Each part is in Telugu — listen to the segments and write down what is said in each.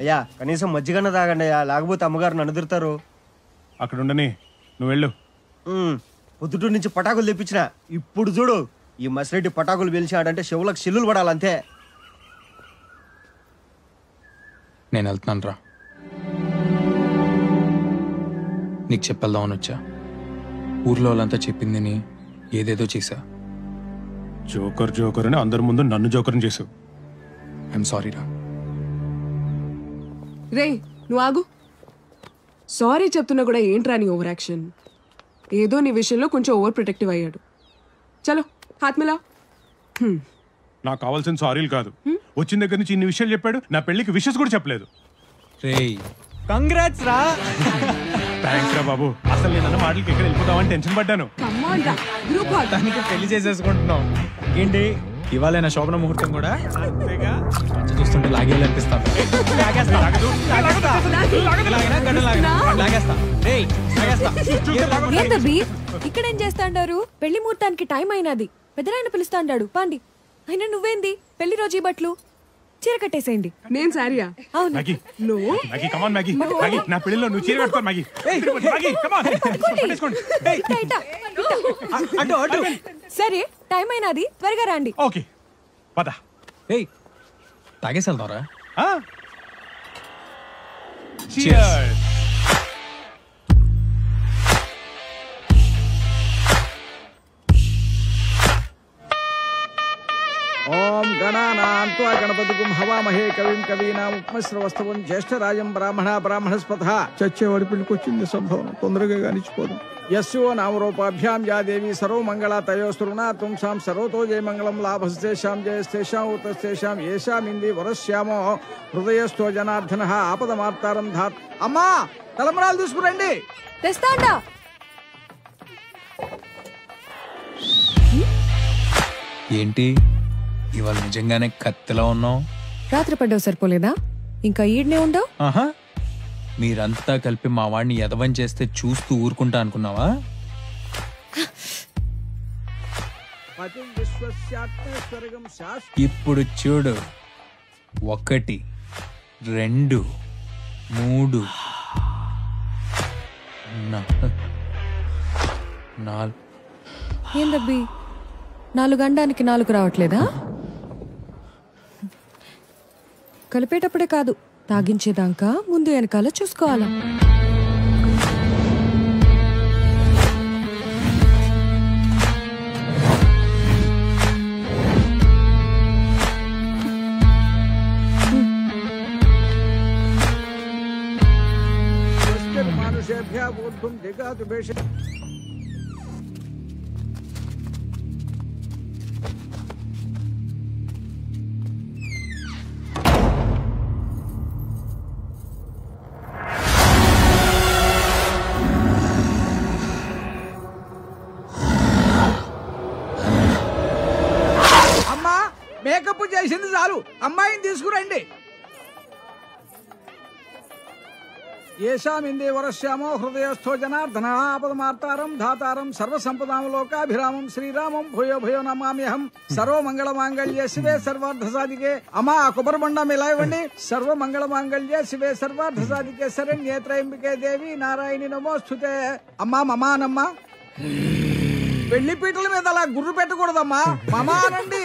అయ్యా కనీసం మజ్జిగన్న తాగండి అయ్యా, లేకపోతే అమ్మగారు నన్ను ఎదురుతారు. అక్కడ ఉండని, నువ్వు వెళ్ళు. పొద్దుటూరు నుంచి పటాకులు తెప్పించిన. ఇప్పుడు చూడు, ఈ మసిరెడ్డి పటాకులు పిలిచాడంటే చెవులకు చిల్లులు పడాలంతే. నేను వెళ్తున్నాను రా. నీకు చెప్పేద్దామని వచ్చా. ఊర్లో వాళ్ళంతా చెప్పింది ఏదేదో చేశా. జోకర్ జోకర్ అని అందరి ముందు నన్ను జోకర్ని చేసావు. ఐఎమ్ సారీ రా. రే నువ్వు ఆగు. సారీ చెప్తున్నా కూడా ఏంట్రా నీ ఓవర్ యాక్షన్? ఏదో నీ విషయంలో కొంచెం ఓవర్ ప్రొటెక్టివ్ అయ్యాడు. చలో హాత్ మిలా. నాకు కావాల్సిన సారీలు కాదు. వచ్చిన దగ్గర నుంచి ఇన్ని విషయాలు చెప్పాడు, నా పెళ్లికి విషెస్ కూడా చెప్పలేదు. రేయ్ కంగ్రాట్స్ రా. థ్యాంక్స్ రా బాబు. అసలు నేను మాటలకి ఎక్కడ వెళ్ళిపోతామని టెన్షన్ పడ్డాను. దానికి పెళ్లి చేసేసుకుంటున్నాం. ఏంటి ఇవాళ నా శోభన ముహూర్తం కూడా? చూస్తుంటే లాగేయాలనిపిస్తాను. ఇక్కడేం చేస్తాండారు? పెళ్లి ముహూర్తానికి టైం అయినది. పెద్దరాయన పిలుస్తాండాడు పాండి. అయినా నువ్వేంది పెళ్లి రోజు ఈ బట్టలు? చీర కట్టేసేయండి. నేను సారీయా? అవును. నా పెళ్లిలో నువ్వు చీర కట్టుకో మ్యాగీ. సరే టైం అయినది, త్వరగా రండి. ఓకే పద. తాగేసి వెళ్తారా? ఓం గణానాం త్వా గణపతిగుం హవామహే కవిం కవీనాం ఉపమశ్రవస్తవం జ్యేష్ఠరాజం బ్రాహ్మణస్పథ. చచ్చేవాడి పెళ్ళికొచ్చింది సంభవం, తొందరగా కానిచ్చిపోదు. యస్యో నామరూపాభ్యాం యా దేవి సర్వమంగళ తయోస్తృణాత్వం సాం సర్వతో జయమంగళం లాభస్తేషాం జయస్తేషాం ఉతస్తేషాం ఏషామింది వరశ్యామో హృదయస్థో జనార్దనః ఆపదమార్తారం ధాత్. అమ్మా తలంబరాలు తీసుకురండి. తెస్తాండా. ఏంటి ఇవాళ నిజంగానే కత్తిలా ఉన్నావు? రాత్రి పడ్డావు సరిపోలేదా? ఇంకా ఈడ్నే ఉండవు. మీరంతా కలిపి మా వాడిని ఎదవం చేస్తే చూస్తూ ఊరుకుంటా అనుకున్నావా? ఇప్పుడు చూడు, 1 2 3 4. ఏందబ్బి 4 గండానికి 4 రావట్లేదా? కలిపేటప్పుడే కాదు, తాగించేదాకా ముందు వెనకాల చూసుకోవాలా. మేకప్ చేసింది చాలు, అమ్మాయిని తీసుకురండి. ఏషామిందే వరశ్యామో హృదయస్థో జనార్దన ఆపదమార్తారం ధాతారం సర్వసంపదామలోకాభిరామం శ్రీరామం భూయో భూయో నమామ్యహం. సర్వమంగళ మాంగళ్యే శివే సర్వార్థ సాధికే. అమ్మా ఆ కొబ్బరి బండం ఇలా ఇవ్వండి. సర్వమంగళ మాంగళ్యే శివే సర్వార్థ సాధికే శరణ్యే త్రయంబికే దేవి నారాయణి నమోస్తుతే. అమ్మా మమానమ్మా. పెళ్లి పీటల మీద అలా గుర్రు పెట్టకూడదమ్మా, మమా అనండి.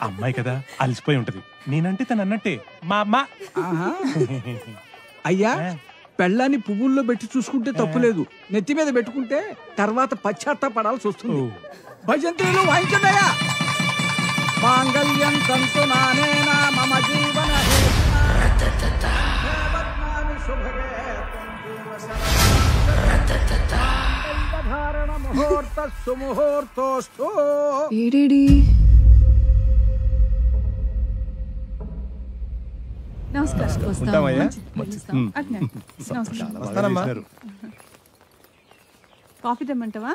అమ్మాయి కదా అలసిపోయి ఉంటది, నేనంటే తను అన్నట్టే మా అమ్మ. అయ్యా పెళ్ళాన్ని పువ్వుల్లో పెట్టి చూసుకుంటే తప్పులేదు, నెత్తి మీద పెట్టుకుంటే తర్వాత పశ్చాత్తాపడాల్సి వస్తుంది. భజంత్రులు వాయించండి అయ్యా. మాంగళ్యం తంతు నానేనా మమ జీవన ముహూర్త సుముహూర్తోస్తు. ఏడేడి కాఫీ తెమ్మంటావా?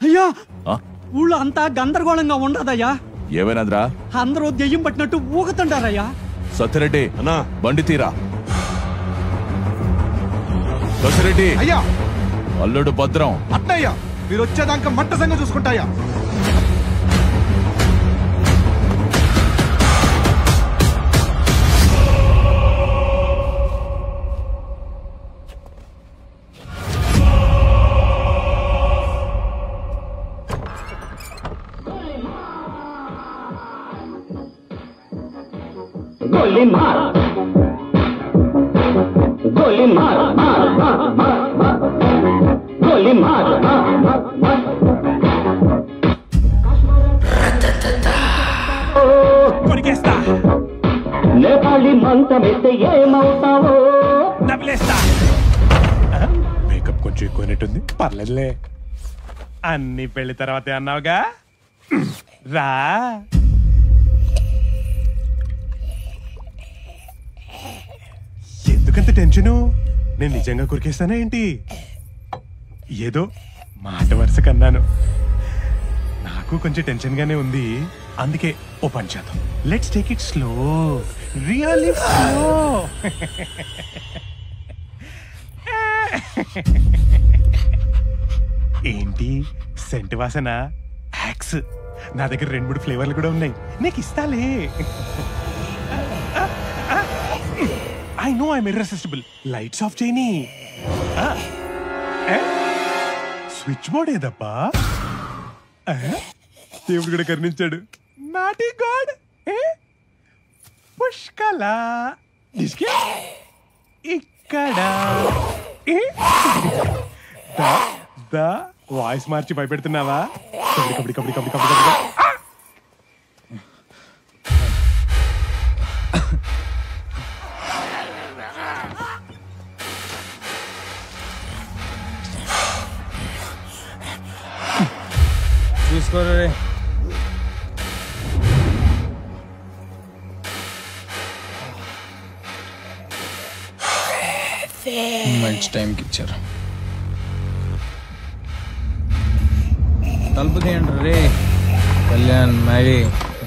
అయ్యా ఊళ్ళో అంతా గందరగోళంగా ఉండదయ్యా. ఏమైనాదిరా? అందరూ దెయ్యం పట్టినట్టు ఊగుతుంటారయ్యా. సత్యరెడ్డి అన్నా బండి తీరా. సత్యరెడ్డి అయ్యా. అల్లుడు భద్రం. అట్నయ్యా, మీరు వచ్చేదాకా మంట సంగ చూసుకుంటాయా. गोली मार गोली मार मार मार मार मार गोली मार కొరికేస్తా नेपाली మంత్రమిస్తే ఏమవుతావో నవ్వులేస్తా మేకప్ కొంచెం ఎక్కువైనట్టుంది పర్లేదులే అన్ని పెళ్లి తర్వాతే అన్నావుగా రా ఎందుకంత టెన్షను నేను నిజంగా కొరికేస్తానా ఏంటి ఏదో మాట వరుస కన్నాను నాకు కొంచెం టెన్షన్ గానే ఉంది అందుకే ఓ పని చేద్దాం let's take it slow really slow ఏంటి సెంట్ వాసన యాక్స్ నా దగ్గర 2-3 ఫ్లేవర్లు కూడా ఉన్నాయి నీకు ఇస్తాలే I know I'm irresistible lights off చేయని స్విచ్ బోర్డ్ ఏదబ్బా దేవుడు కూడా కరుణించాడు నాటి గాడ్ పుష్కల ఇక్కడ వాయిస్ మార్చి భయపెడుతున్నావా కబడి కబడి కబడి కబడి కబడి కబడి చూసుకోరు రే మంచి టైంకి ఇచ్చారు తలుపు తీయండి రే కళ్యాణ్ మరి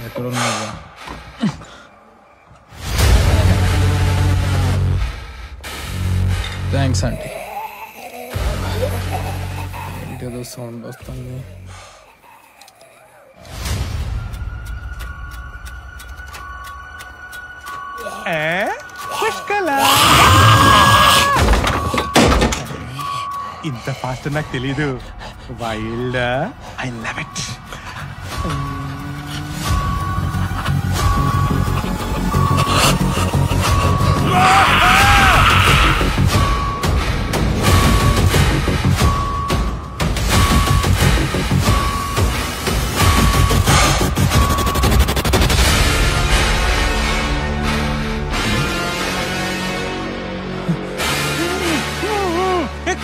ఎక్కడ ఉన్నారు థ్యాంక్స్ ఆంటీ ఏంటేదో సౌండ్ వస్తుంది ఇంత ఫాస్ట్ నాకు తెలీదు wild I love it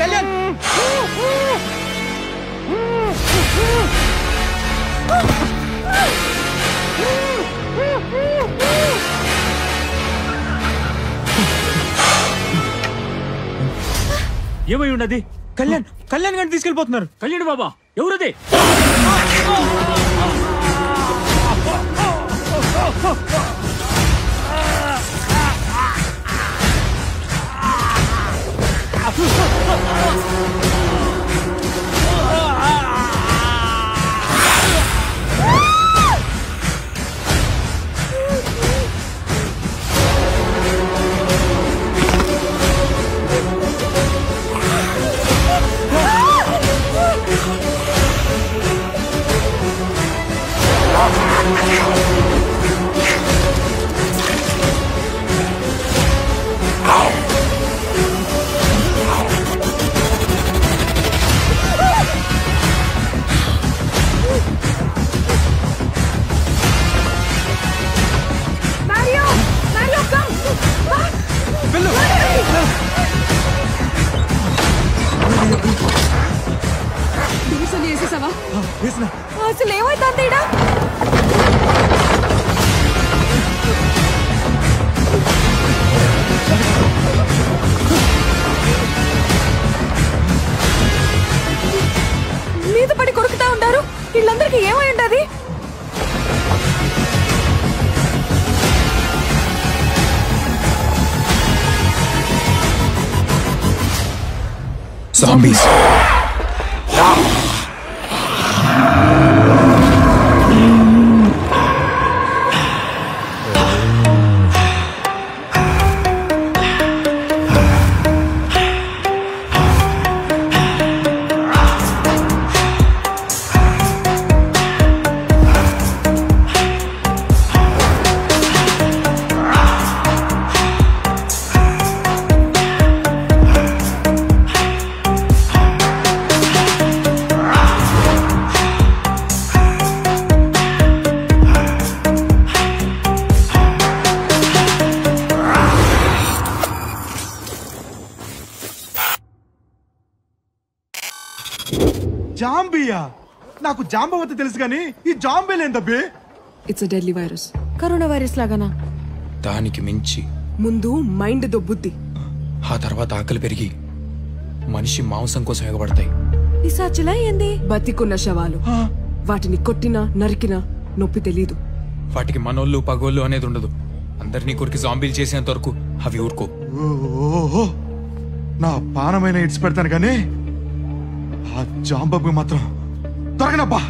Kalyan ఏమై ఉన్నది కళ్యాణ్ కళ్యాణ్ గారిని తీసుకెళ్ళిపోతున్నారు కళ్యాణ్ బాబా ఎవరది అసలు ఏమైంది ఈడ మీద పడి కొరుకుతా ఉంటారు వీళ్ళందరికీ ఏమై ఉండదు Zombies. జాంబియా? నాకు జాంబవతి తెలుసు కానీ ఈ జాంబీలేందబ్బి? It's a deadly virus. Corona virus లాగానా? దానికి మించి ముందు మైండ్ దొబ్బుద్ది, ఆ తర్వాత ఆకలి పెరిగి మనిషి మాంసం కోసం ఎగబడతాయి. పిశాచులా ఏంది? బతికున్న శవాలు. వాటిని కొట్టినా నరికినా నొప్పి తెలీదు. వాటికి మనోళ్ళు పగోళ్ళు అనేది ఉండదు. అందరినీ కొరికి జాంబీలు చేసేంత వరకు అవి ఊరుకో. ఓహో, నా పానమైన ఇడ్స్ పెడతాను కానీ ఆ జాంబబ్బు మాత్రం దొరకనబ్బా.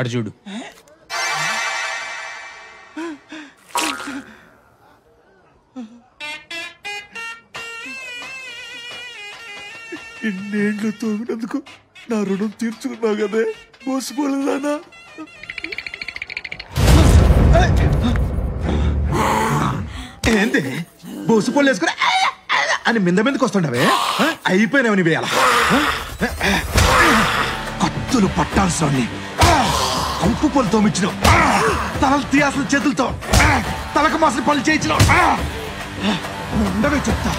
అడు చూడు. ఇన్నేళ్ళు తోగినందుకు నా రుణం తీర్చుకున్నావు కదే, మోసపోలేదానా? ఏంది బోసుపోలు వేసుకుని అని మింద మీదకి వస్తుండవే? అయిపోయినావు నీవే. అలా కత్తులు పట్టాల్సిన కంపు పొలు తోమించిన, తలలు తీయాల్సిన చేతులతో తలకు మాసిన పనులు చేయించిన ఉండవే చెప్తా.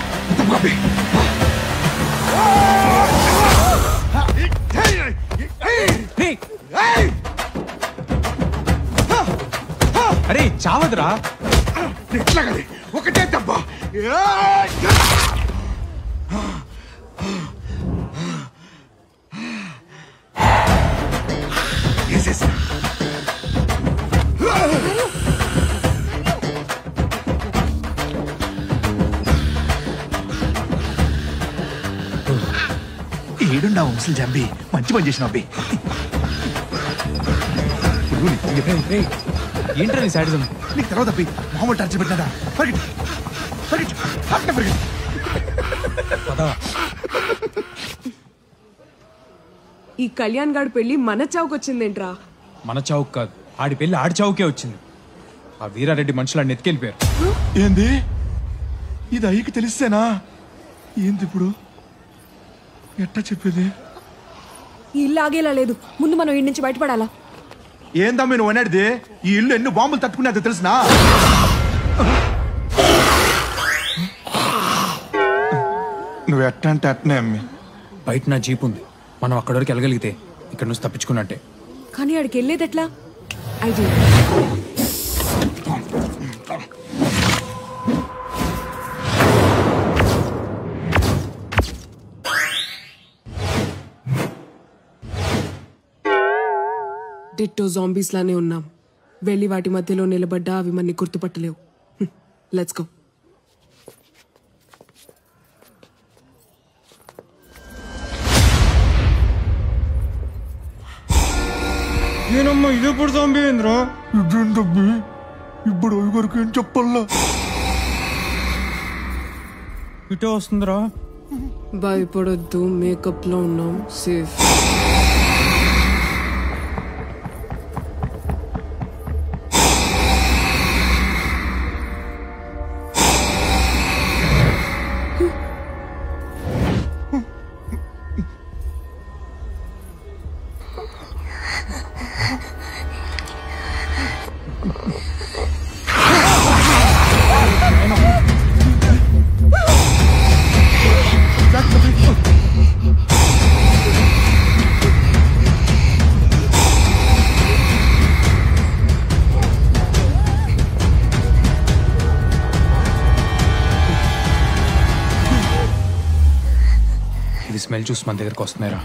అరే చావదురా. ఎట్లాగది ఒకటే దెబ్బ. ఏడున్నా వంశల్ జంబి, మంచి పని చేసిన అబ్బి. ఏంట్రా నీ సాడిజం? నీకు తర్వాత అబ్బి మామూలు టార్చర్ పెట్టినదా? ఈ కళ్యాణ్ గాడి పెళ్లి మన చావుకు వచ్చిందేంట్రా? మన చావుకు కాదు, ఆడి పెళ్లి ఆడి చావుకే వచ్చింది. ఆ వీరారెడ్డి మనుషులు ఆడిని ఎత్తుకెళ్ళిపోయారు. ఏంది? ఇది అయ్యకి తెలిస్తేనా? ఏంది ఇప్పుడు ఎట్టా చెప్పేది? ఈ ఇల్లు ఆగేలా లేదు, ముందు మనం ఇంటి నుంచి బయటపడాలా. ఏందమ్మి నువ్వు అనేది? ఈ ఇల్లు ఎన్ని బాంబులు తట్టుకునేది తెలుసునా? నువ్వు ఎట్టా అంటే అట్టనే అమ్మి. బయట నా జీప్ ఉంది, మనం అక్కడి వరకు వెళ్ళగలిగితే ఇక్కడ నుంచి తప్పించుకున్నట్టే. కానీ ఆడికి వెళ్ళేది ఎట్లా? ఐడియా. డిట్టో జాంబీస్ లానే ఉన్నాం. వెళ్ళి వాటి మధ్యలో నిలబడ్డా అవి మనని గుర్తుపట్టలేవు. Let's go. ఏనమ్మా ఇదెప్పుడు జాంబీ ఏంద్రా? ఇదేంటబ్బి ఇప్పుడు వరకు ఏం చెప్పాలా? ఇటే వస్తుందిరా. భయపడొద్దు, మేకప్ లో ఉన్నాం, సేఫ్. ఇది స్మెల్ చూసి మన దగ్గరకు వస్తున్నారా?